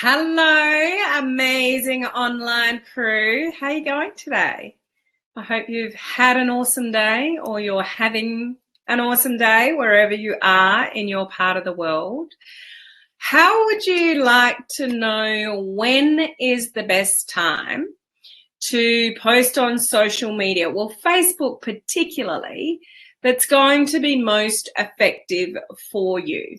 Hello, amazing online crew. How are you going today? I hope you've had an awesome day or you're having an awesome day wherever you are in your part of the world. How would you like to know when is the best time to post on social media? Well, Facebook particularly, that's going to be most effective for you.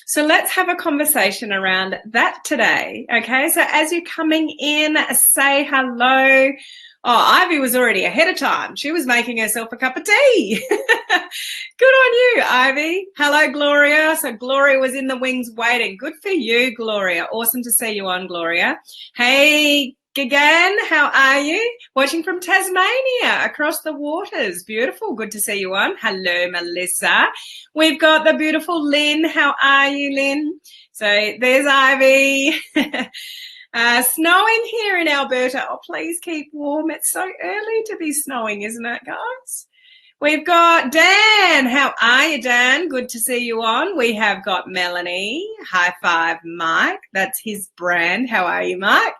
So let's have a conversation around that today. Okay, so as you're coming in, say hello. Oh, Ivy was already ahead of time. She was making herself a cup of tea. Good on you, Ivy. Hello, Gloria. So Gloria was in the wings waiting. Good for you, Gloria. Awesome to see you on, Gloria. Hey, Gagan, how are you? Watching from Tasmania, across the waters. Beautiful. Good to see you on. Hello, Melissa. We've got the beautiful Lynn. How are you, Lynn? So there's Ivy. Snowing here in Alberta. Oh, please keep warm. It's so early to be snowing, isn't it, guys? We've got Dan. How are you, Dan? Good to see you on. We have got Melanie. High five, Mike. That's his brand. How are you, Mike?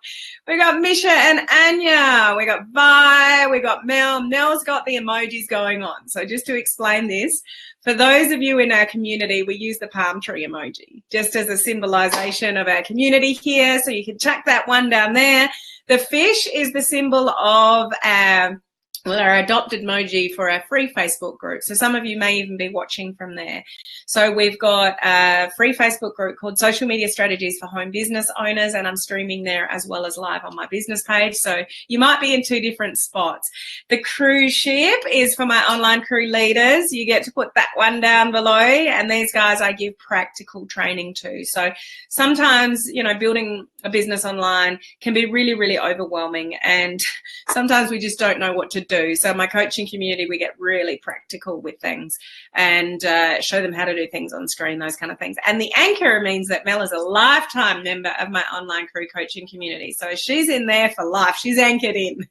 We got Misha and Anya. We got Vi. We got Mel. Mel's got the emojis going on. So just to explain this, for those of you in our community, we use the palm tree emoji just as a symbolization of our community here. So you can chuck that one down there. The fish is the symbol of our adopted emoji for our free Facebook group. So some of you may even be watching from there. So we've got a free Facebook group called Social Media Strategies for Home Business Owners, and I'm streaming there as well as live on my business page. So you might be in two different spots. The cruise ship is for my online crew leaders. You get to put that one down below, and these guys I give practical training to. So sometimes, you know, building a business online can be really, really overwhelming, and sometimes we just don't know what to do. So my coaching community, we get really practical with things and show them how to do things on screen, those kind of things. And the anchor means that Mel is a lifetime member of my online crew coaching community. So she's in there for life. She's anchored in.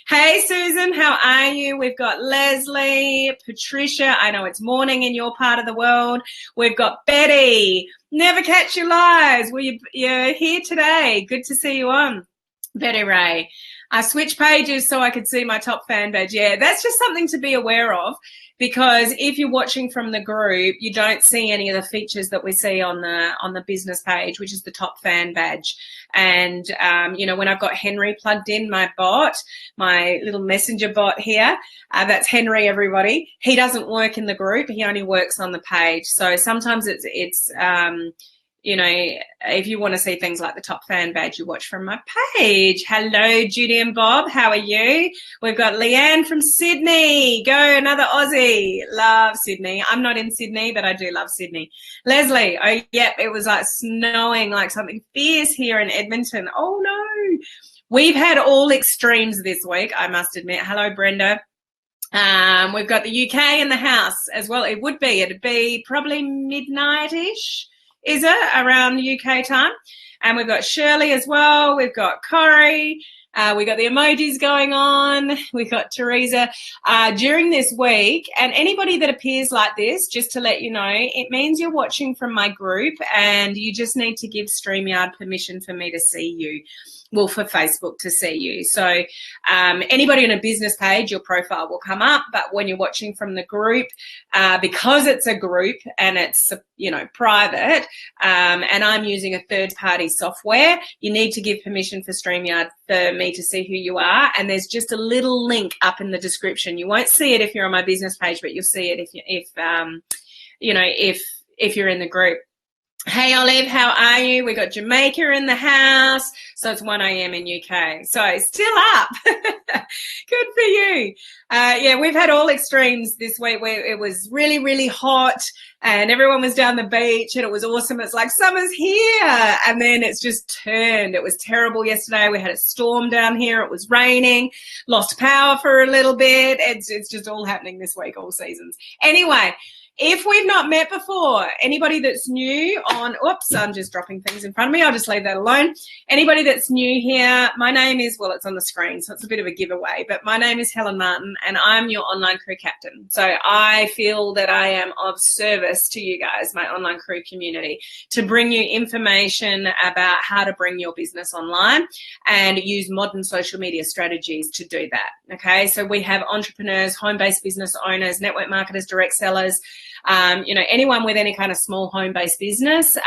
Hey, Susan, how are you? We've got Leslie, Patricia. I know it's morning in your part of the world. We've got Betty. Never catch your lies. Well, you're here today. Good to see you on. Betty Ray. I switched pages so I could see my top fan badge. Yeah, that's just something to be aware of, because if you're watching from the group, you don't see any of the features that we see on the business page, which is the top fan badge. And, you know, when I've got Henry plugged in, my bot, my little messenger bot here, that's Henry, everybody. He doesn't work in the group. He only works on the page. So sometimes it's you know, if you want to see things like the top fan badge, you watch from my page. Hello, Judy and Bob. How are you? We've got Leanne from Sydney. Go, another Aussie. Love Sydney. I'm not in Sydney, but I do love Sydney. Leslie. Oh, yep. It was like snowing like something fierce here in Edmonton. Oh, no. We've had all extremes this week, I must admit. Hello, Brenda. We've got the UK in the house as well. It'd be probably midnight-ish. Is it around UK time? And we've got Shirley as well. We've got Corey. We've got the emojis going on. We've got Teresa. During this week, and anybody that appears like this, just to let you know, it means you're watching from my group and you just need to give StreamYard permission for me to see you. Well, for Facebook to see you. So anybody on a business page, your profile will come up. But when you're watching from the group, because it's a group and it's, you know, private, and I'm using a third-party software, you need to give permission for StreamYard for me to see who you are. And there's just a little link up in the description. You won't see it if you're on my business page, but you'll see it if you're in the group. Hey, Olive, how are you? We got Jamaica in the house. So it's 1 a.m. in UK. So still up. Good for you. Yeah, we've had all extremes this week where it was really, really hot and everyone was down the beach and it was awesome. It's like summer's here. And then it's just turned. It was terrible yesterday. We had a storm down here. It was raining, lost power for a little bit. It's just all happening this week, all seasons. Anyway, if we've not met before, anybody that's new on, oops, I'm just dropping things in front of me. I'll just leave that alone. Anybody that's new here, my name is, well, it's on the screen, so it's a bit of a giveaway, but my name is Helen Martin and I'm your online crew captain. So I feel that I am of service to you guys, my online crew community, to bring you information about how to bring your business online and use modern social media strategies to do that. Okay, so we have entrepreneurs, home-based business owners, network marketers, direct sellers, you know, anyone with any kind of small home-based business.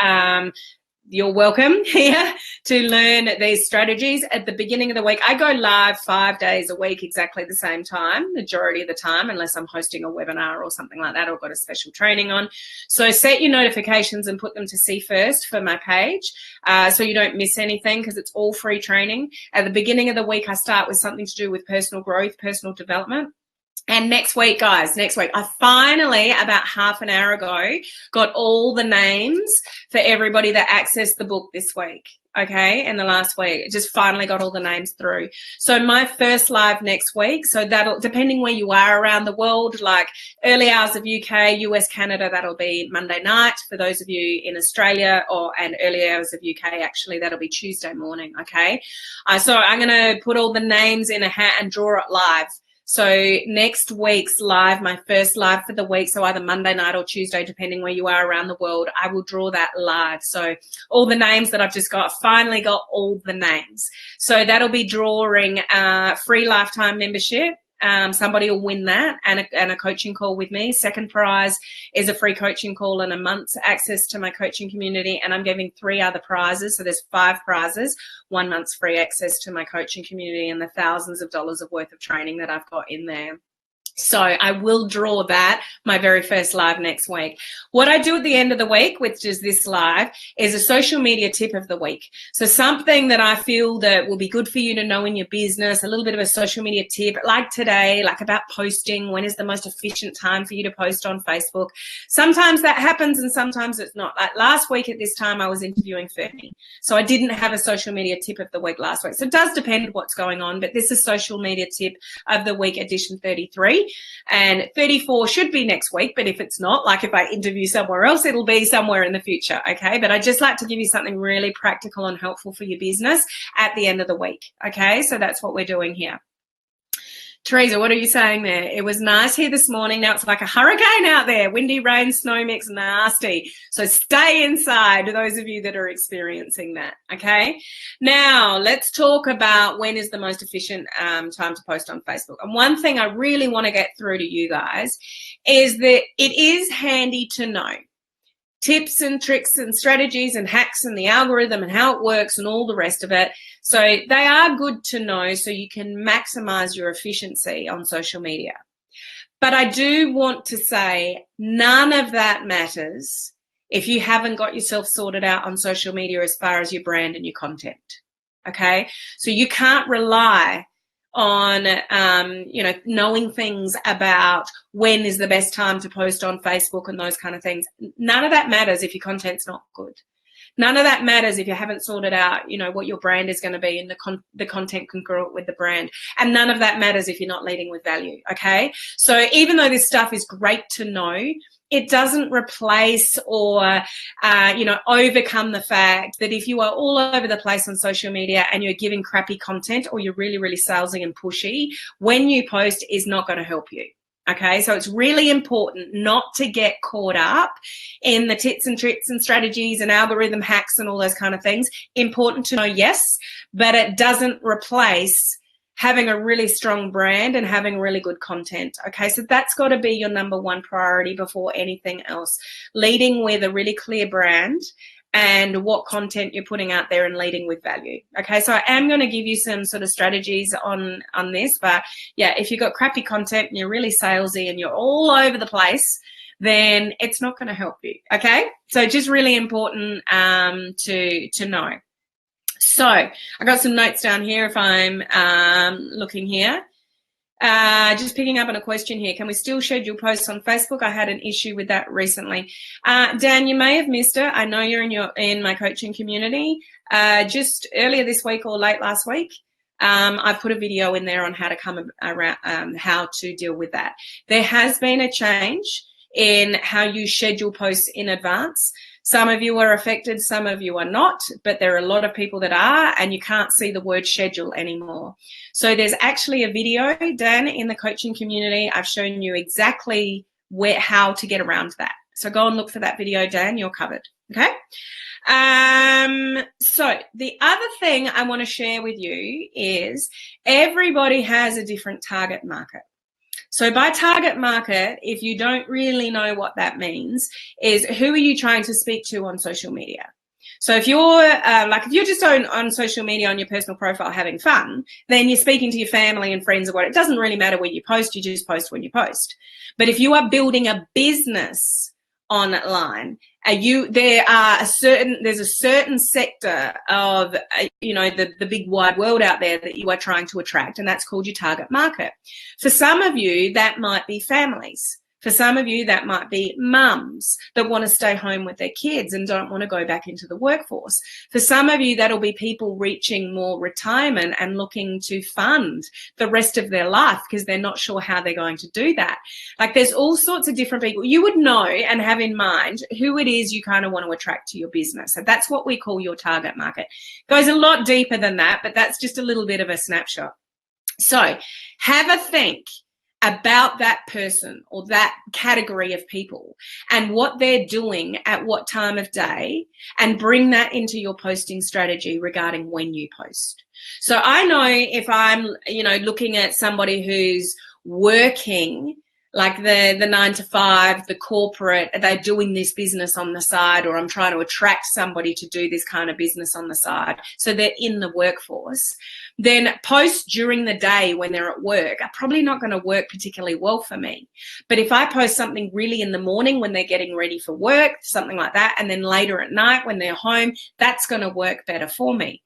You're welcome here to learn these strategies. At the beginning of the week, I go live 5 days a week, exactly the same time, majority of the time, unless I'm hosting a webinar or something like that, or got a special training on. So set your notifications and put them to see first for my page, so you don't miss anything, because it's all free training. At the beginning of the week, I start with something to do with personal growth, personal development. And next week, guys, I finally, about half an hour ago, got all the names for everybody that accessed the book this week, okay, in the last week. Just finally got all the names through. So my first live next week, so that'll, depending where you are around the world, like early hours of UK, US, Canada, that'll be Monday night. For those of you in Australia, and early hours of UK, actually, that'll be Tuesday morning, okay? So I'm going to put all the names in a hat and draw it live. So next week's live, my first live for the week, so either Monday night or Tuesday, depending where you are around the world, I will draw that live. So all the names that I've just got, finally got all the names. So that'll be drawing free lifetime membership. Somebody will win that and a coaching call with me. Second prize is a free coaching call and a month's access to my coaching community. And I'm giving 3 other prizes. So there's 5 prizes, 1 month's free access to my coaching community and the thousands of dollars of worth of training that I've got in there. So I will draw that, my very first live next week. What I do at the end of the week, which is this live, is a social media tip of the week. So something that I feel that will be good for you to know in your business, a little bit of a social media tip, like today, like about posting. When is the most efficient time for you to post on Facebook? Sometimes that happens and sometimes it's not. Like last week at this time, I was interviewing Fernie. So I didn't have a social media tip of the week last week. So it does depend what's going on, but this is social media tip of the week, edition 33. And 34 should be next week, but if it's not, like if I interview somewhere else, it'll be somewhere in the future, okay? But I just like to give you something really practical and helpful for your business at the end of the week, okay? So that's what we're doing here. Teresa, what are you saying there? It was nice here this morning. Now it's like a hurricane out there. Windy, rain, snow mix, nasty. So stay inside, those of you that are experiencing that, okay? Now, let's talk about when is the most efficient time to post on Facebook. And one thing I really want to get through to you guys is that it is handy to know tips and tricks and strategies and hacks and the algorithm and how it works and all the rest of it. So they are good to know so you can maximize your efficiency on social media. But I do want to say none of that matters if you haven't got yourself sorted out on social media as far as your brand and your content, okay? So you can't rely on knowing things about when is the best time to post on Facebook and those kind of things. None of that matters if your content's not good. None of that matters if you haven't sorted out, what your brand is going to be and the content congruent with the brand. And none of that matters if you're not leading with value, okay? So even though this stuff is great to know, it doesn't replace or, overcome the fact that if you are all over the place on social media and you're giving crappy content or you're really, really salesy and pushy, when you post is not going to help you. Okay, so it's really important not to get caught up in the tips and tricks and strategies and algorithm hacks and all those kind of things. Important to know, yes, but it doesn't replace having a really strong brand and having really good content. Okay, so that's got to be your number one priority before anything else. Leading with a really clear brand and what content you're putting out there and leading with value. Okay, so I am going to give you some sort of strategies on this, but yeah, if you've got crappy content and you're really salesy and you're all over the place, then it's not going to help you. Okay, so just really important to know. So I got some notes down here if I'm looking here. Just picking up on a question here. Can we still schedule posts on Facebook? I had an issue with that recently. Dan, you may have missed it. I know you're in my coaching community. Just earlier this week or late last week, I put a video in there on how to come around, how to deal with that. There has been a change in how you schedule posts in advance. Some of you are affected, some of you are not, but there are a lot of people that are, and you can't see the word schedule anymore. So there's actually a video, Dan, in the coaching community. I've shown you exactly how to get around that. So go and look for that video, Dan, you're covered, okay? So the other thing I want to share with you is everybody has a different target market. So by target market, if you don't really know what that means, is who are you trying to speak to on social media? So if you're if you're just on social media on your personal profile having fun, then you're speaking to your family and friends or what. It doesn't really matter when you post, you just post when you post. But if you are building a business online, there's a certain sector of the big wide world out there that you are trying to attract, and that's called your target market. For some of you, that might be families. For some of you, that might be mums that want to stay home with their kids and don't want to go back into the workforce. For some of you, that'll be people reaching more retirement and looking to fund the rest of their life because they're not sure how they're going to do that. Like, there's all sorts of different people. You would know and have in mind who it is you kind of want to attract to your business. So that's what we call your target market. It goes a lot deeper than that, but that's just a little bit of a snapshot. So have a think about that person or that category of people and what they're doing at what time of day, and bring that into your posting strategy regarding when you post. So I know if I'm, looking at somebody who's working like the 9 to 5, the corporate, they're doing this business on the side, or I'm trying to attract somebody to do this kind of business on the side, so they're in the workforce, then posts during the day when they're at work are probably not going to work particularly well for me. But if I post something really in the morning when they're getting ready for work, something like that, and then later at night when they're home, that's going to work better for me.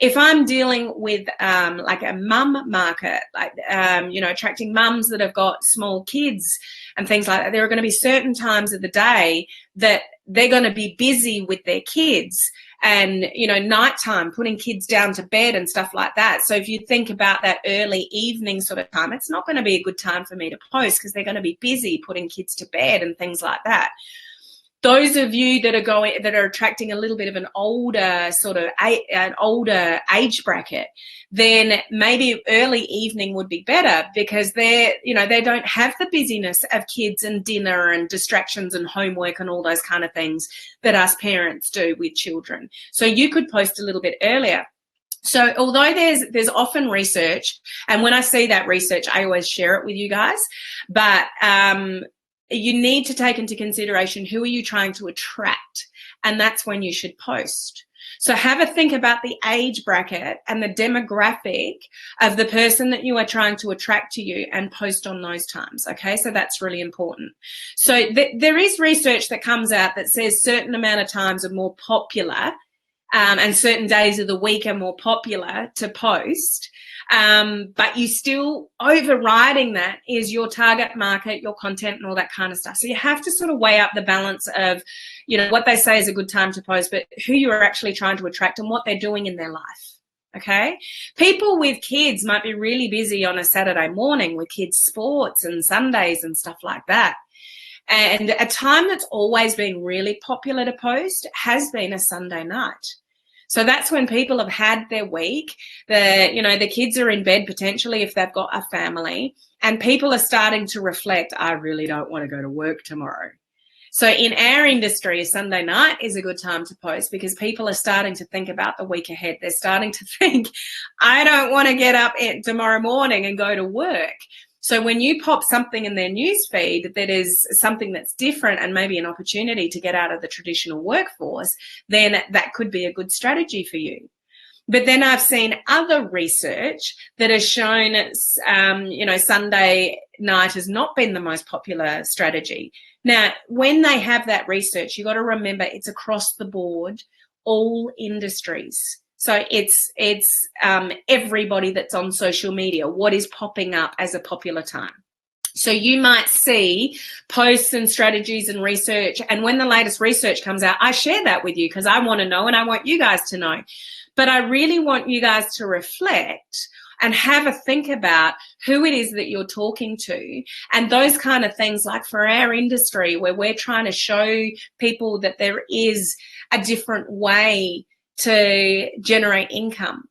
If I'm dealing with like a mum market, like, attracting mums that have got small kids and things like that, there are going to be certain times of the day that they're going to be busy with their kids and, nighttime, putting kids down to bed and stuff like that. So if you think about that early evening sort of time, it's not going to be a good time for me to post because they're going to be busy putting kids to bed and things like that. Those of you that are attracting a little bit of an older age bracket, then maybe early evening would be better because they don't have the busyness of kids and dinner and distractions and homework and all those kind of things that us parents do with children. So you could post a little bit earlier. So although there's often research, and when I see that research, I always share it with you guys, but you need to take into consideration who are you trying to attract, and that's when you should post. So have a think about the age bracket and the demographic of the person that you are trying to attract to you and post on those times, okay? So that's really important. So there is research that comes out that says certain amount of times are more popular and certain days of the week are more popular to post. But you still overriding that is your target market, your content and all that kind of stuff. So you have to sort of weigh up the balance of, what they say is a good time to post, but who you are actually trying to attract and what they're doing in their life. Okay. People with kids might be really busy on a Saturday morning with kids' sports and Sundays and stuff like that. And a time that's always been really popular to post has been a Sunday night. So that's when people have had their week, the kids are in bed potentially if they've got a family, and people are starting to reflect, I really don't want to go to work tomorrow. So in our industry, Sunday night is a good time to post because people are starting to think about the week ahead. They're starting to think, I don't want to get up tomorrow morning and go to work. So when you pop something in their newsfeed that is something that's different and maybe an opportunity to get out of the traditional workforce, then that could be a good strategy for you. But then I've seen other research that has shown, Sunday night has not been the most popular strategy. Now, when they have that research, you got to remember it's across the board, all industries. So it's everybody that's on social media, what is popping up as a popular time. So you might see posts and strategies and research, and when the latest research comes out, I share that with you because I want to know and I want you guys to know. But I really want you guys to reflect and have a think about who it is that you're talking to, and those kind of things. Like for our industry, where we're trying to show people that there is a different way to generate income,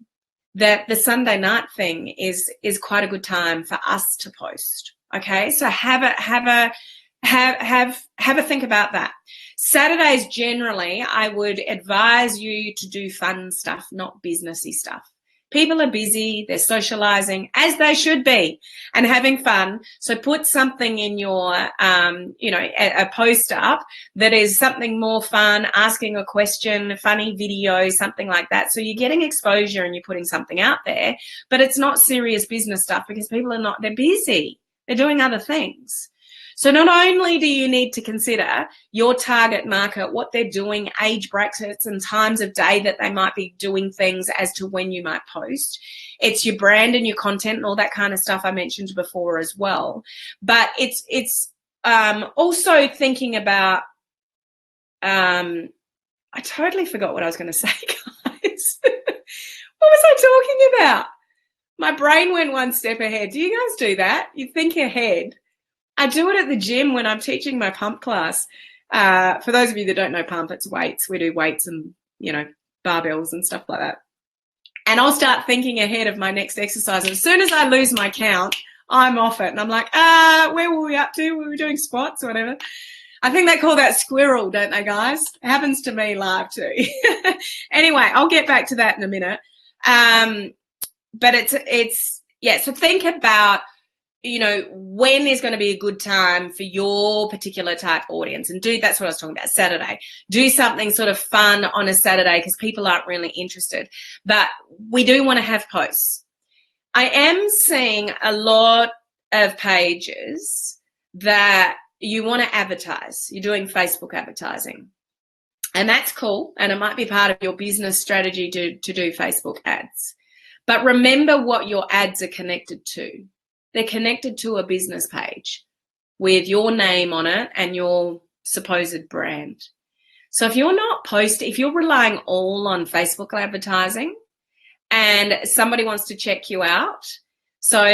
that the Sunday night thing is quite a good time for us to post. Okay, so have a think about that. Saturdays, generally, I would advise you to do fun stuff, not businessy stuff. People are busy, they're socializing, as they should be, and having fun. So put something in your, a post up that is something more fun, asking a question, a funny video, something like that. So you're getting exposure and you're putting something out there, but it's not serious business stuff because people are not, they're busy. They're doing other things. So not only do you need to consider your target market, what they're doing, age brackets and times of day that they might be doing things as to when you might post. It's your brand and your content and all that kind of stuff I mentioned before as well. But it's also thinking about, I totally forgot what I was going to say, guys. What was I talking about? My brain went one step ahead. Do you guys do that? You think ahead. I do it at the gym when I'm teaching my pump class. For those of you that don't know pump, it's weights. We do weights and, barbells and stuff like that. And I'll start thinking ahead of my next exercise. And as soon as I lose my count, I'm off it. And I'm like, where were we up to? Were we doing squats or whatever? I think they call that squirrel, don't they, guys? It happens to me live too. Anyway, I'll get back to that in a minute. But so think about, when is going to be a good time for your particular type audience, and that's what I was talking about. Saturday, do something sort of fun on a Saturday because people aren't really interested, but we do want to have posts. I am seeing a lot of pages that you want to advertise. You're doing Facebook advertising, and that's cool, and it might be part of your business strategy to do Facebook ads. But remember what your ads are connected to. They're connected to a business page with your name on it and your supposed brand. So if you're relying all on Facebook advertising and somebody wants to check you out, so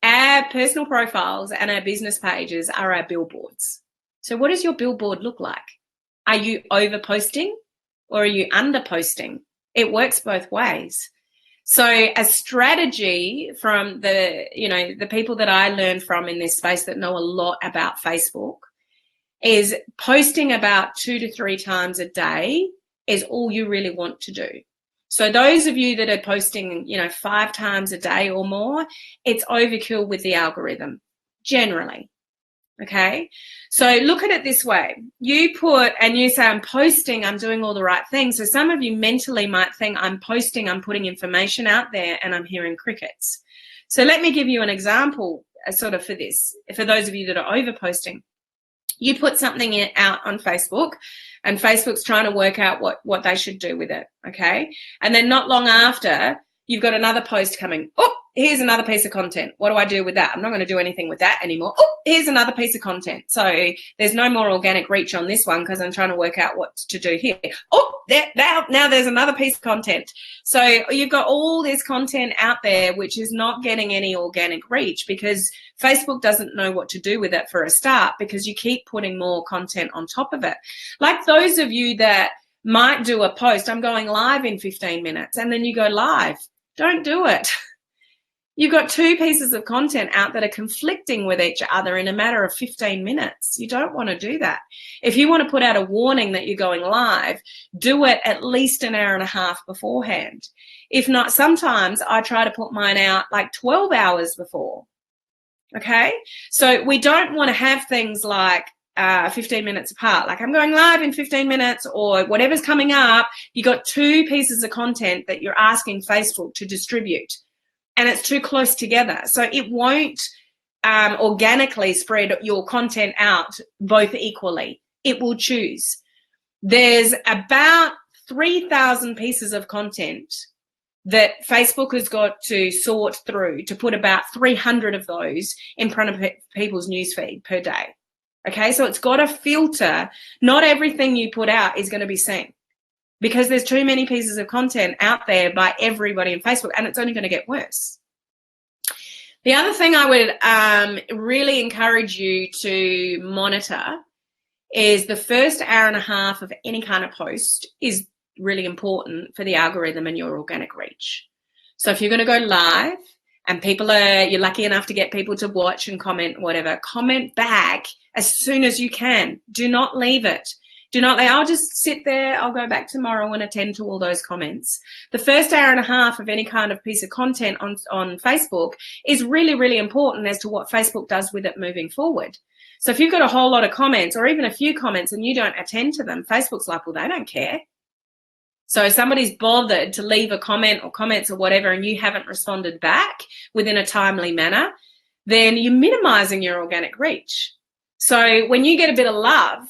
our personal profiles and our business pages are our billboards. So what does your billboard look like? Are you over posting or are you under posting? It works both ways. So a strategy from the people that I learn from in this space that know a lot about Facebook is posting about 2 to 3 times a day is all you really want to do. So those of you that are posting, 5 times a day or more, it's overkill with the algorithm, generally. Okay, so look at it this way. You say, I'm posting, I'm doing all the right things. So some of you mentally might think, I'm posting, I'm putting information out there, and I'm hearing crickets. So let me give you an example sort of for this. For those of you that are over posting, you put something out on Facebook, and Facebook's trying to work out what they should do with it, okay? And then not long after, you've got another post coming. Oh, here's another piece of content. What do I do with that? I'm not going to do anything with that anymore. Oh, here's another piece of content. So there's no more organic reach on this one because I'm trying to work out what to do here. Oh, now there's another piece of content. So you've got all this content out there which is not getting any organic reach because Facebook doesn't know what to do with it for a start because you keep putting more content on top of it. Like those of you that might do a post, I'm going live in 15 minutes, and then you go live. Don't do it. You've got 2 pieces of content out that are conflicting with each other in a matter of 15 minutes. You don't want to do that. If you want to put out a warning that you're going live, do it at least an hour and a half beforehand. If not, sometimes I try to put mine out like 12 hours before. Okay? So we don't want to have things like 15 minutes apart. Like I'm going live in 15 minutes or whatever's coming up. You got 2 pieces of content that you're asking Facebook to distribute. And it's too close together. So it won't organically spread your content out both equally. It will choose. There's about 3,000 pieces of content that Facebook has got to sort through to put about 300 of those in front of people's newsfeed per day. Okay, so it's got to filter. Not everything you put out is going to be seen because there's too many pieces of content out there by everybody in Facebook, and it's only going to get worse. The other thing I would really encourage you to monitor is the first hour and a half of any kind of post is really important for the algorithm and your organic reach. So if you're going to go live and you're lucky enough to get people to watch and comment, whatever, comment back as soon as you can. Do not leave it. Do not, I'll just sit there, I'll go back tomorrow and attend to all those comments. The first hour and a half of any kind of piece of content on Facebook is really, really important as to what Facebook does with it moving forward. So if you've got a whole lot of comments or even a few comments and you don't attend to them, Facebook's like, well, they don't care. So if somebody's bothered to leave a comment or comments or whatever and you haven't responded back within a timely manner, then you're minimizing your organic reach. So when you get a bit of love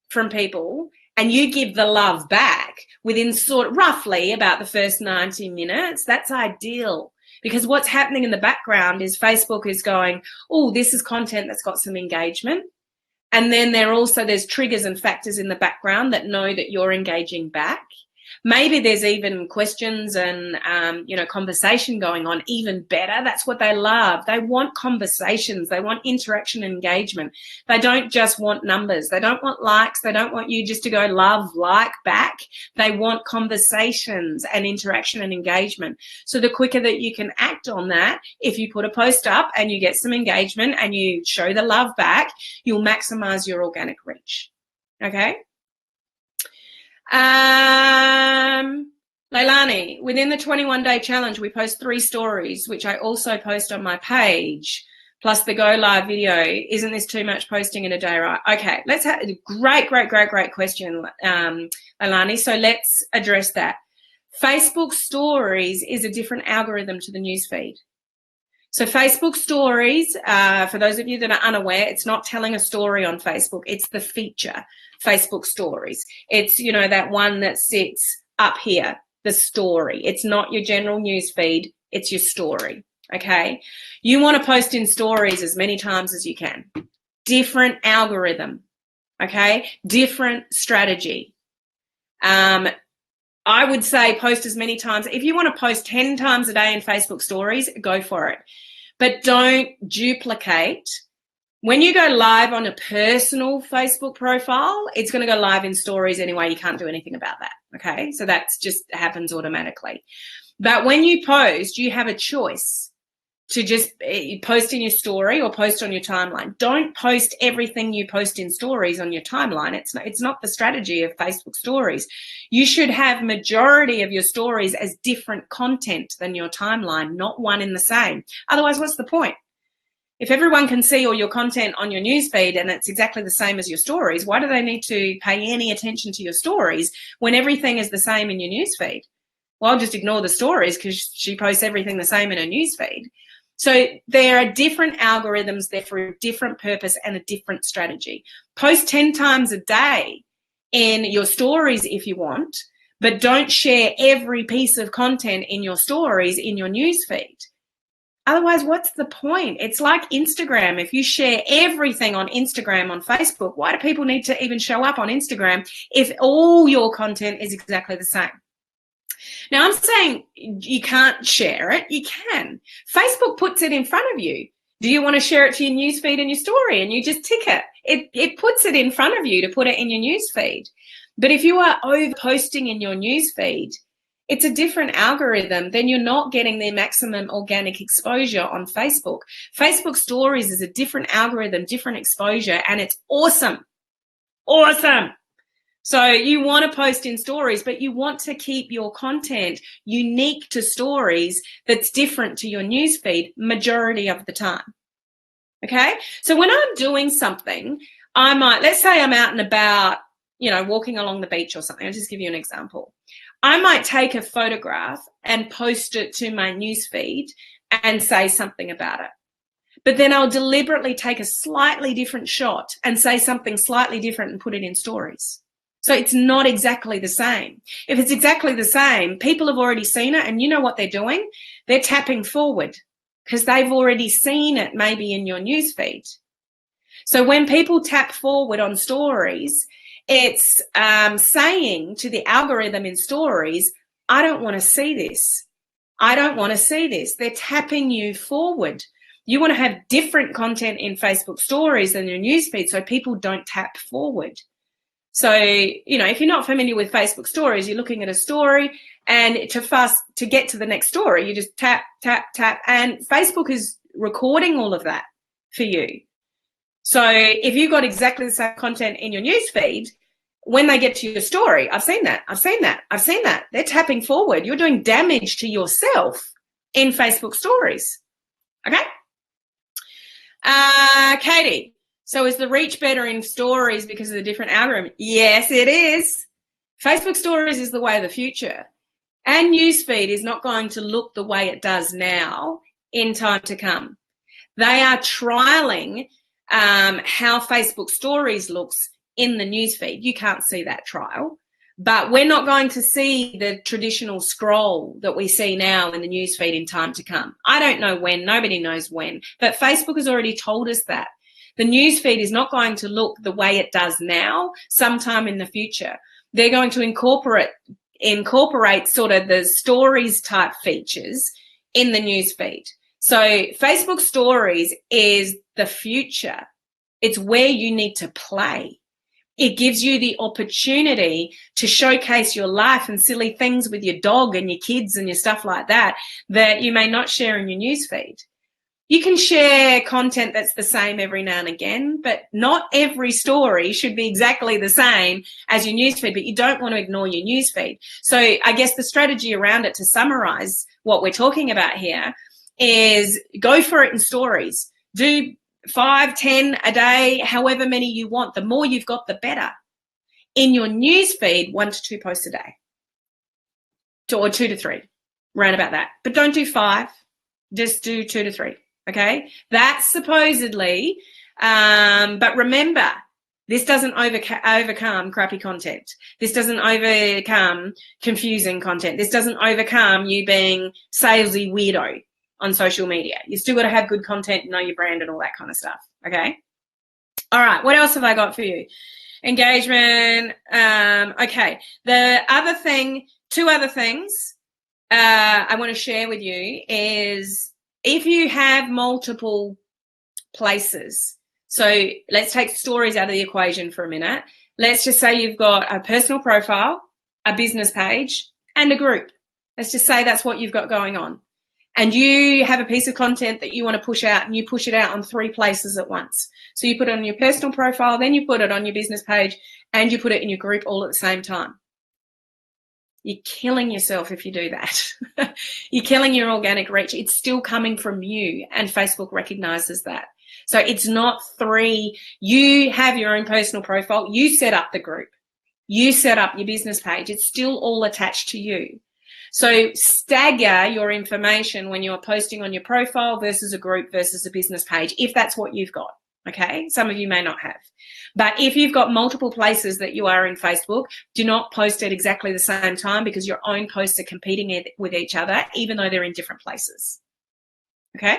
from people and you give the love back within sort of roughly about the first 90 minutes, that's ideal. Because what's happening in the background is Facebook is going, oh, this is content that's got some engagement. And then there's triggers and factors in the background that know that you're engaging back. Maybe there's even questions and, conversation going on, even better. That's what they love. They want conversations. They want interaction and engagement. They don't just want numbers. They don't want likes. They don't want you just to go love, like back. They want conversations and interaction and engagement. So the quicker that you can act on that, if you put a post up and you get some engagement and you show the love back, you'll maximize your organic reach. Okay? Leilani, within the 21-day challenge, we post 3 stories, which I also post on my page, plus the go live video. Isn't this too much posting in a day, right? Okay, let's have a great question, Leilani. So let's address that. Facebook stories is a different algorithm to the newsfeed. So Facebook stories, for those of you that are unaware, it's not telling a story on Facebook. It's the feature, Facebook stories. It's, that one that sits up here, the story. It's not your general news feed. It's your story, okay? You want to post in stories as many times as you can. Different algorithm, okay? Different strategy. I would say post as many times. If you want to post 10 times a day in Facebook stories, go for it. But don't duplicate. When you go live on a personal Facebook profile, it's going to go live in stories anyway. You can't do anything about that, okay? So that just happens automatically. But when you post, you have a choice to just post in your story or post on your timeline. Don't post everything you post in stories on your timeline. It's not the strategy of Facebook stories. You should have majority of your stories as different content than your timeline, not one in the same. Otherwise, what's the point? If everyone can see all your content on your newsfeed and it's exactly the same as your stories, why do they need to pay any attention to your stories when everything is the same in your newsfeed? Well, I'll just ignore the stories because she posts everything the same in her newsfeed. So there are different algorithms there for a different purpose and a different strategy. Post 10 times a day in your stories if you want, but don't share every piece of content in your stories in your newsfeed. Otherwise, what's the point? It's like Instagram. If you share everything on Instagram, on Facebook, why do people need to even show up on Instagram if all your content is exactly the same? Now, I'm saying you can't share it. You can. Facebook puts it in front of you. Do you want to share it to your newsfeed and your story? And you just tick it. It puts it in front of you to put it in your newsfeed. But if you are over posting in your newsfeed, it's a different algorithm. Then you're not getting the maximum organic exposure on Facebook. Facebook stories is a different algorithm, different exposure, and it's awesome. Awesome. So you want to post in stories, but you want to keep your content unique to stories that's different to your newsfeed majority of the time. Okay? So when I'm doing something, let's say I'm out and about, walking along the beach or something. I'll just give you an example. I might take a photograph and post it to my newsfeed and say something about it. But then I'll deliberately take a slightly different shot and say something slightly different and put it in stories. So it's not exactly the same. If it's exactly the same, people have already seen it, and you know what they're doing? They're tapping forward because they've already seen it maybe in your newsfeed. So when people tap forward on stories, it's saying to the algorithm in stories, I don't want to see this. I don't want to see this. They're tapping you forward. You want to have different content in Facebook stories than your newsfeed so people don't tap forward. So, if you're not familiar with Facebook stories, you're looking at a story, and to get to the next story, you just tap, tap, tap, and Facebook is recording all of that for you. So if you've got exactly the same content in your newsfeed, when they get to your story, I've seen that. They're tapping forward. You're doing damage to yourself in Facebook stories. Okay? Katie, so is the reach better in stories because of the different algorithm? Yes, it is. Facebook stories is the way of the future. And newsfeed is not going to look the way it does now in time to come. They are trialing how Facebook stories looks in the newsfeed. You can't see that trial, but we're not going to see the traditional scroll that we see now in the newsfeed in time to come. I don't know when, nobody knows when, but Facebook has already told us that. The newsfeed is not going to look the way it does now sometime in the future. They're going to incorporate sort of the stories type features in the newsfeed. So Facebook stories is the future. It's where you need to play. It gives you the opportunity to showcase your life and silly things with your dog and your kids and your stuff like that you may not share in your newsfeed. You can share content that's the same every now and again, but not every story should be exactly the same as your newsfeed, but you don't want to ignore your newsfeed. So I guess the strategy around it, to summarize what we're talking about here, is go for it in stories. Do 5, 10 a day, however many you want. The more you've got, the better. In your newsfeed, 1 to 2 posts a day, or 2 to 3, around about that. But don't do 5, just do 2 to 3. Okay, that's supposedly, but remember, this doesn't overcome crappy content. This doesn't overcome confusing content. This doesn't overcome you being salesy weirdo on social media. You still got to have good content, know your brand and all that kind of stuff. Okay. All right. What else have I got for you? Engagement. Okay. The other thing, 2 other things I want to share with you is, if you have multiple places, so let's take stories out of the equation for a minute. Let's just say you've got a personal profile, a business page, and a group. Let's just say that's what you've got going on. And you have a piece of content that you want to push out, and you push it out on 3 places at once. So you put it on your personal profile, then you put it on your business page, and you put it in your group all at the same time. You're killing yourself if you do that. You're killing your organic reach. It's still coming from you, and Facebook recognizes that. So it's not 3. You have your own personal profile. You set up the group. You set up your business page. It's still all attached to you. So stagger your information when you're posting on your profile versus a group versus a business page, if that's what you've got. Okay, some of you may not have. But if you've got multiple places that you are in Facebook, do not post at exactly the same time, because your own posts are competing with each other, even though they're in different places. Okay?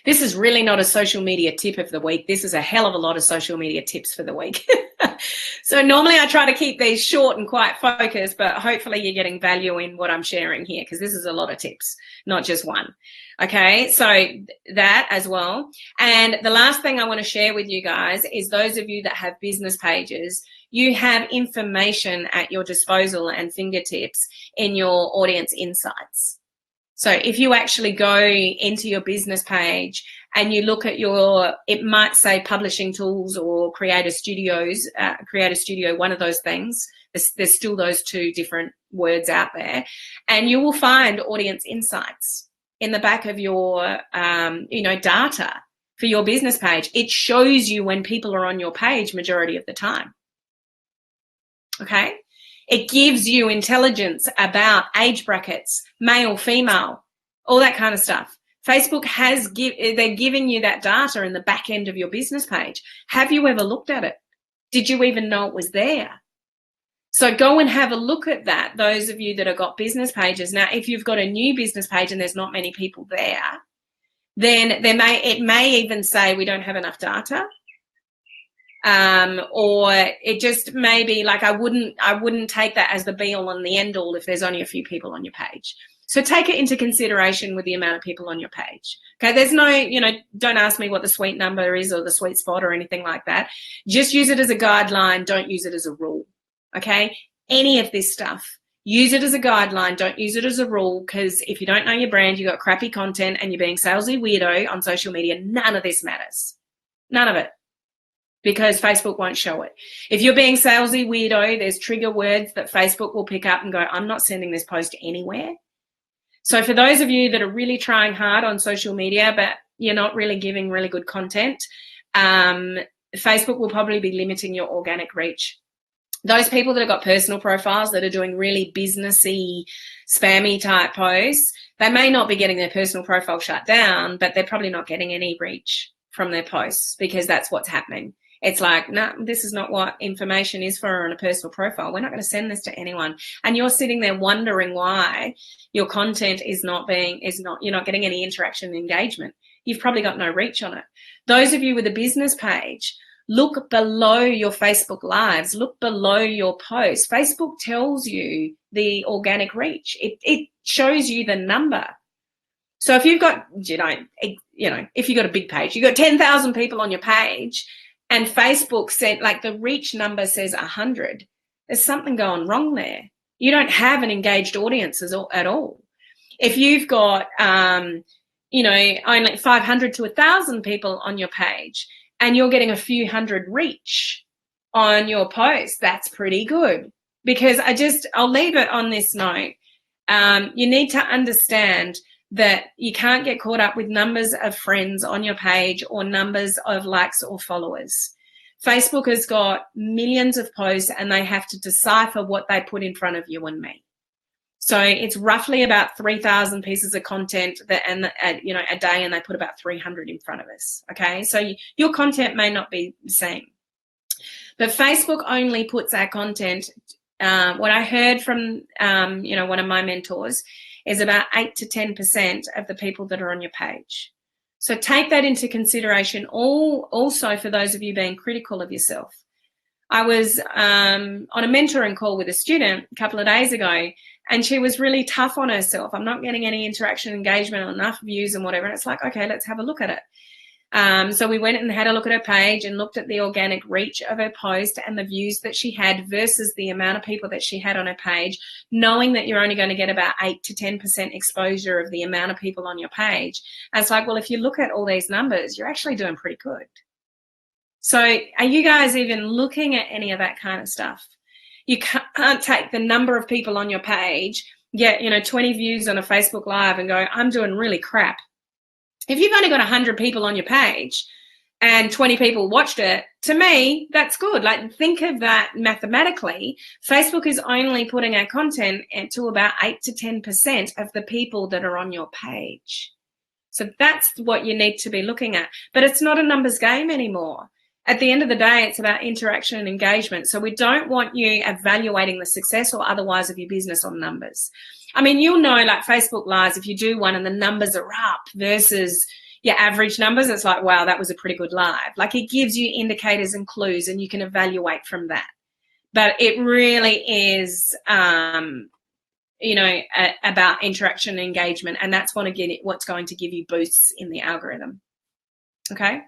This is really not a social media tip of the week. This is a hell of a lot of social media tips for the week. So normally I try to keep these short and quite focused, but hopefully you're getting value in what I'm sharing here, because this is a lot of tips, not just one. Okay, so that as well. And the last thing I want to share with you guys is, those of you that have business pages, you have information at your disposal and fingertips in your audience insights. So if you actually go into your business page and you look at it might say publishing tools or Creator Studio, one of those things. There's still those 2 different words out there, and you will find audience insights in the back of your, data for your business page. It shows you when people are on your page majority of the time. Okay. It gives you intelligence about age brackets, male, female, all that kind of stuff. Facebook they're giving you that data in the back end of your business page. Have you ever looked at it? Did you even know it was there? So go and have a look at that, those of you that have got business pages. Now, if you've got a new business page and there's not many people there, then it may even say we don't have enough data. Or it just may be like, I wouldn't take that as the be all and the end all if there's only a few people on your page. So take it into consideration with the amount of people on your page. Okay, there's no, don't ask me what the sweet number is or the sweet spot or anything like that. Just use it as a guideline. Don't use it as a rule. Okay, any of this stuff, use it as a guideline. Don't use it as a rule, because if you don't know your brand, you got crappy content and you're being salesy weirdo on social media, none of this matters. None of it. Because Facebook won't show it. If you're being salesy weirdo, there's trigger words that Facebook will pick up and go, I'm not sending this post anywhere. So for those of you that are really trying hard on social media, but you're not really giving really good content, Facebook will probably be limiting your organic reach. Those people that have got personal profiles that are doing really businessy, spammy type posts, they may not be getting their personal profile shut down, but they're probably not getting any reach from their posts, because that's what's happening. It's like, no, this is not what information is for on a personal profile. We're not going to send this to anyone. And you're sitting there wondering why your content you're not getting any interaction and engagement. You've probably got no reach on it. Those of you with a business page, look below your Facebook lives, look below your posts. Facebook tells you the organic reach. It shows you the number. So if you've got, if you've got a big page, you've got 10,000 people on your page, and Facebook said, like, the reach number says 100, there's something going wrong there. You don't have an engaged audience at all. If you've got, only 500 to 1,000 people on your page and you're getting a few hundred reach on your post, that's pretty good. Because I'll leave it on this note. You need to understand that you can't get caught up with numbers of friends on your page or numbers of likes or followers. Facebook has got millions of posts and they have to decipher what they put in front of you and me. So it's roughly about 3,000 pieces of content a day, and they put about 300 in front of us. Okay, so your content may not be the same, but Facebook only puts our content. What I heard from one of my mentors is about 8 to 10% of the people that are on your page. So take that into consideration. Also, for those of you being critical of yourself. I was on a mentoring call with a student a couple of days ago, and she was really tough on herself. I'm not getting any interaction, engagement, or enough views and whatever. And it's like, okay, let's have a look at it. So we went and had a look at her page and looked at the organic reach of her post and the views that she had versus the amount of people that she had on her page, knowing that you're only going to get about 8 to 10% exposure of the amount of people on your page. And it's like, well, if you look at all these numbers, you're actually doing pretty good. So are you guys even looking at any of that kind of stuff? You can't take the number of people on your page, get 20 views on a Facebook Live and go, I'm doing really crap. If you've only got 100 people on your page and 20 people watched it, to me, that's good. Like, think of that mathematically. Facebook is only putting our content to about 8 to 10% of the people that are on your page. So that's what you need to be looking at. But it's not a numbers game anymore. At the end of the day, it's about interaction and engagement. So we don't want you evaluating the success or otherwise of your business on numbers. I mean, you'll know, like Facebook Lives, if you do one and the numbers are up versus your average numbers, it's like, wow, that was a pretty good live. Like, it gives you indicators and clues and you can evaluate from that. But it really is, about interaction and engagement, and that's what's going to give you boosts in the algorithm. Okay.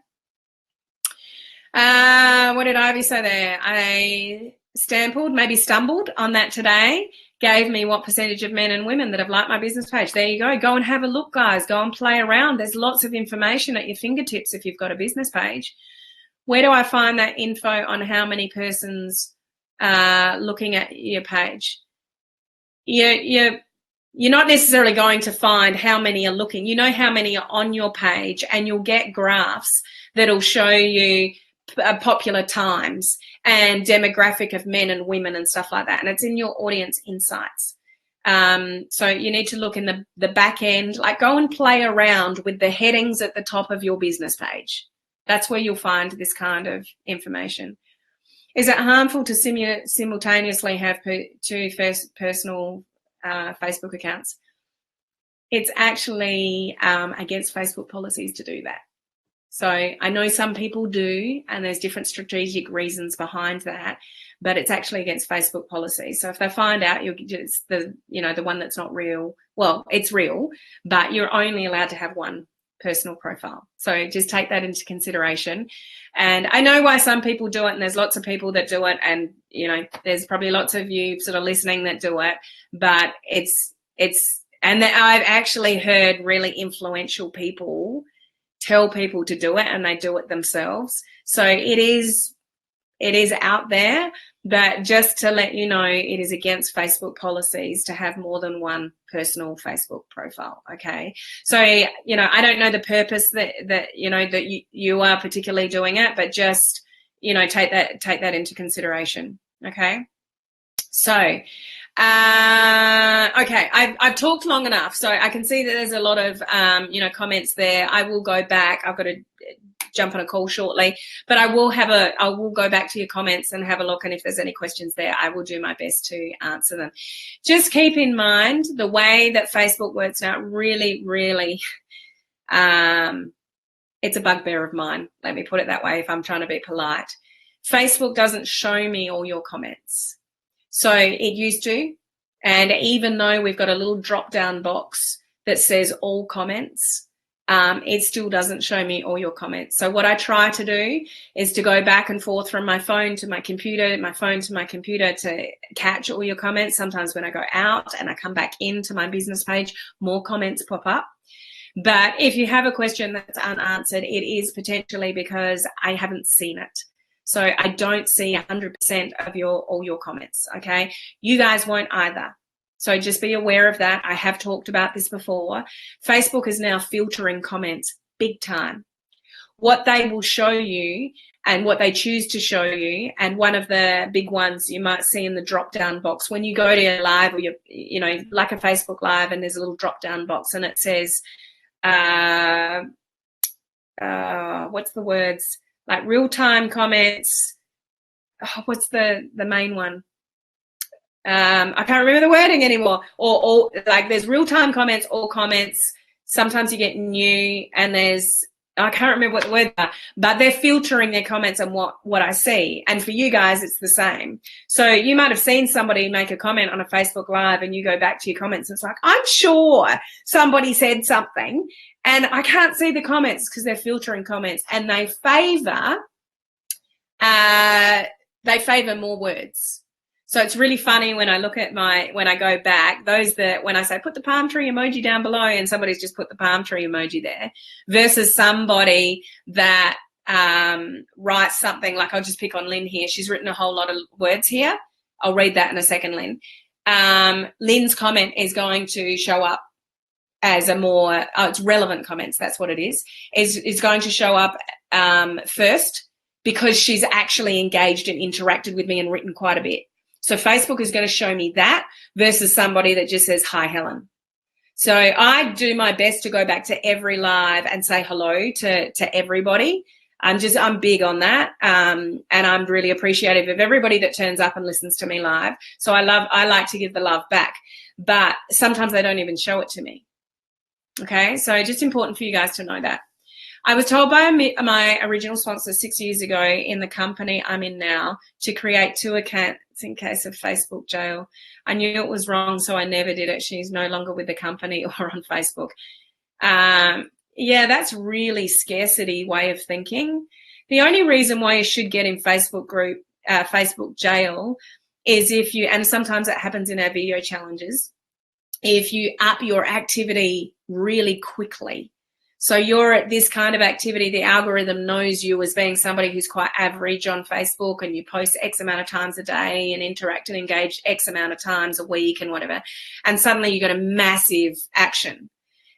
What did Ivy say there? I stumbled on that today. Gave me what percentage of men and women that have liked my business page. There you go. Go and have a look, guys. Go and play around. There's lots of information at your fingertips if you've got a business page. Where do I find that info on how many persons are looking at your page? You're not necessarily going to find how many are looking. You know how many are on your page, and you'll get graphs that'll show you popular times and demographic of men and women and stuff like that, and it's in your audience insights. So you need to look in the back end, like go and play around with the headings at the top of your business page. That's where you'll find this kind of information. Is it harmful to simultaneously have two personal Facebook accounts? It's actually against Facebook policies to do that. So I know some people do, and there's different strategic reasons behind that, but it's actually against Facebook policy. So if they find out it's the one that's not real, well, it's real, but you're only allowed to have one personal profile. So just take that into consideration. And I know why some people do it, and there's lots of people that do it, and there's probably lots of you sort of listening that do it, but and I've actually heard really influential people tell people to do it, and they do it themselves. So it is out there, but just to let you know, it is against Facebook policies to have more than one personal Facebook profile. Okay, so I don't know the purpose that you are particularly doing it, but just take that into consideration. Okay, so. Okay, I've talked long enough, so I can see that there's a lot of comments there. I will go back. I've got to jump on a call shortly, but I will go back to your comments and have a look, and if there's any questions there, I will do my best to answer them. Just keep in mind the way that Facebook works now. Really, it's a bugbear of mine. Let me put it that way. If I'm trying to be polite, Facebook doesn't show me all your comments. So it used to, and even though we've got a little drop-down box that says all comments, it still doesn't show me all your comments. So what I try to do is to go back and forth from my phone to my computer, my phone to my computer to catch all your comments. Sometimes when I go out and I come back into my business page, more comments pop up. But if you have a question that's unanswered, it is potentially because I haven't seen it. So I don't see 100% of all your comments, okay? You guys won't either. So just be aware of that. I have talked about this before. Facebook is now filtering comments big time. What they will show you and what they choose to show you, and one of the big ones you might see in the drop-down box when you go to a live, or like a Facebook Live, and there's a little drop-down box and it says, what's the words? Like real-time comments. Oh, what's the main one? I can't remember the wording anymore. Or like there's real-time comments, all comments. Sometimes you get new, and I can't remember what the words are, but they're filtering their comments and what I see. And for you guys, it's the same. So you might have seen somebody make a comment on a Facebook Live, and you go back to your comments and it's like, I'm sure somebody said something, and I can't see the comments because they're filtering comments, and they favor more words. So it's really funny when I look at when I go back, when I say put the palm tree emoji down below, and somebody's just put the palm tree emoji there, versus somebody that writes something like, I'll just pick on Lynn here. She's written a whole lot of words here. I'll read that in a second, Lynn. Lynn's comment is going to show up as it's relevant comments. That's what it is. It's going to show up first because she's actually engaged and interacted with me and written quite a bit. So Facebook is going to show me that versus somebody that just says, hi, Helen. So I do my best to go back to every live and say hello to everybody. I'm big on that. And I'm really appreciative of everybody that turns up and listens to me live. So I like to give the love back, but sometimes they don't even show it to me. Okay. So just important for you guys to know that. I was told by my original sponsor 6 years ago in the company I'm in now to create 2 accounts in case of Facebook jail. I knew it was wrong, so I never did it. She's no longer with the company or on Facebook. Yeah, that's really scarcity way of thinking. The only reason why you should get in Facebook jail is and sometimes that happens in our video challenges, if you up your activity really quickly. So you're at this kind of activity, the algorithm knows you as being somebody who's quite average on Facebook, and you post X amount of times a day and interact and engage X amount of times a week and whatever. And suddenly you got a massive action,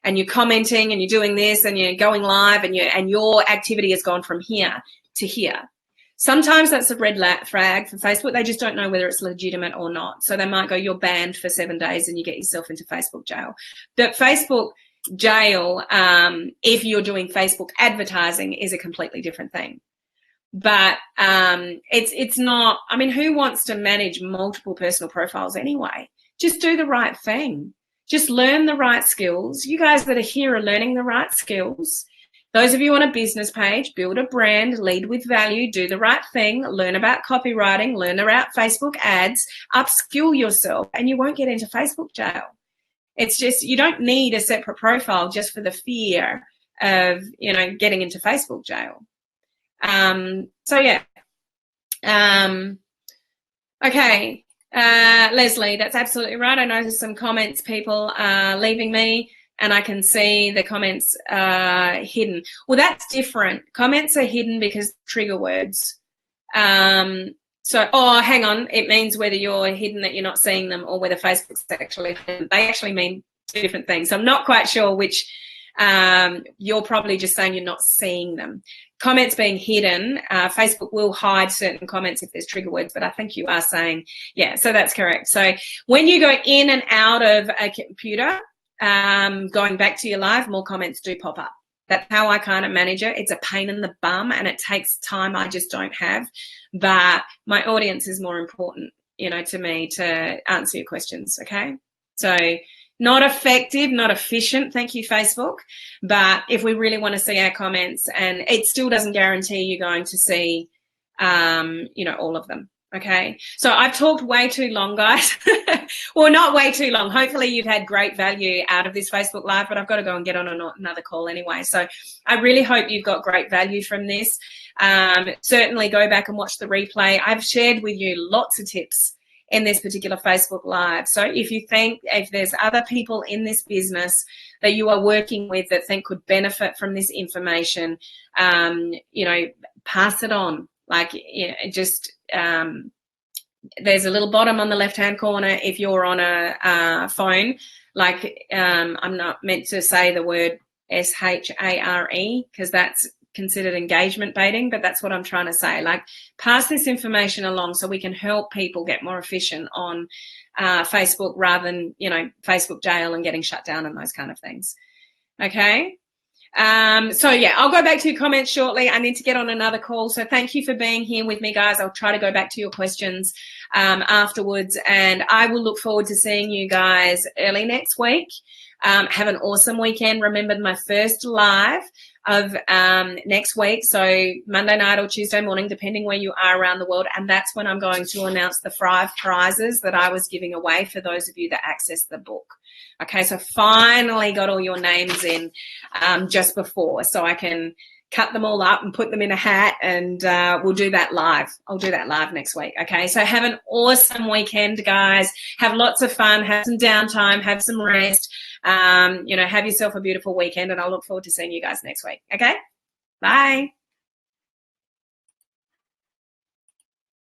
and you're commenting and you're doing this and you're going live, and your activity has gone from here to here. Sometimes that's a red flag for Facebook. They just don't know whether it's legitimate or not. So they might go, you're banned for 7 days, and you get yourself into Facebook jail. But Facebook jail, if you're doing Facebook advertising, is a completely different thing. But it's not, I mean, who wants to manage multiple personal profiles anyway? Just do the right thing. Just learn the right skills. You guys that are here are learning the right skills. Those of you on a business page, build a brand, lead with value, do the right thing, learn about copywriting, learn about Facebook ads, upskill yourself, and you won't get into Facebook jail. It's just, you don't need a separate profile just for the fear of, you know, getting into Facebook jail. So yeah. Okay. Leslie, that's absolutely right. I noticed some comments, people are leaving me, and I can see the comments hidden. Well, that's different. Comments are hidden because trigger words. So, oh, hang on. It means whether you're hidden that you're not seeing them, or whether Facebook's actually hidden. They actually mean two different things. So I'm not quite sure which. You're probably just saying you're not seeing them. Comments being hidden, Facebook will hide certain comments if there's trigger words, but I think you are saying, yeah, so that's correct. So when you go in and out of a computer, going back to your live, more comments do pop up. That's how I kind of manage it. It's a pain in the bum and it takes time I just don't have, but my audience is more important, you know, to me to answer your questions, okay? So not effective, not efficient, thank you, Facebook. But if we really want to see our comments, and it still doesn't guarantee you're going to see, you know, all of them, okay? So I've talked way too long, guys. Well, not way too long. Hopefully you've had great value out of this Facebook Live, but I've got to go and get on another call anyway. So I really hope you've got great value from this. Certainly go back and watch the replay. I've shared with you lots of tips in this particular Facebook Live. So if you think, if there's other people in this business that you are working with that think could benefit from this information, you know, pass it on. Like, you know, just, there's a little bottom on the left-hand corner if you're on a phone. Like, I'm not meant to say the word SHARE because that's considered engagement baiting, but that's what I'm trying to say. Like, pass this information along so we can help people get more efficient on Facebook rather than, you know, Facebook jail and getting shut down and those kind of things. Okay. So yeah, I'll go back to your comments shortly. I need to get on another call. So thank you for being here with me, guys. I'll try to go back to your questions afterwards, and I will look forward to seeing you guys early next week. Have an awesome weekend. Remember, my first live of next week, so Monday night or Tuesday morning, depending where you are around the world, and that's when I'm going to announce the 5 prizes that I was giving away for those of you that accessed the book. Okay, so finally got all your names in just before, so I can cut them all up and put them in a hat, and we'll do that live. I'll do that live next week. Okay, so have an awesome weekend, guys. Have lots of fun, have some downtime, have some rest. You know, have yourself a beautiful weekend, and I'll look forward to seeing you guys next week. Okay, bye.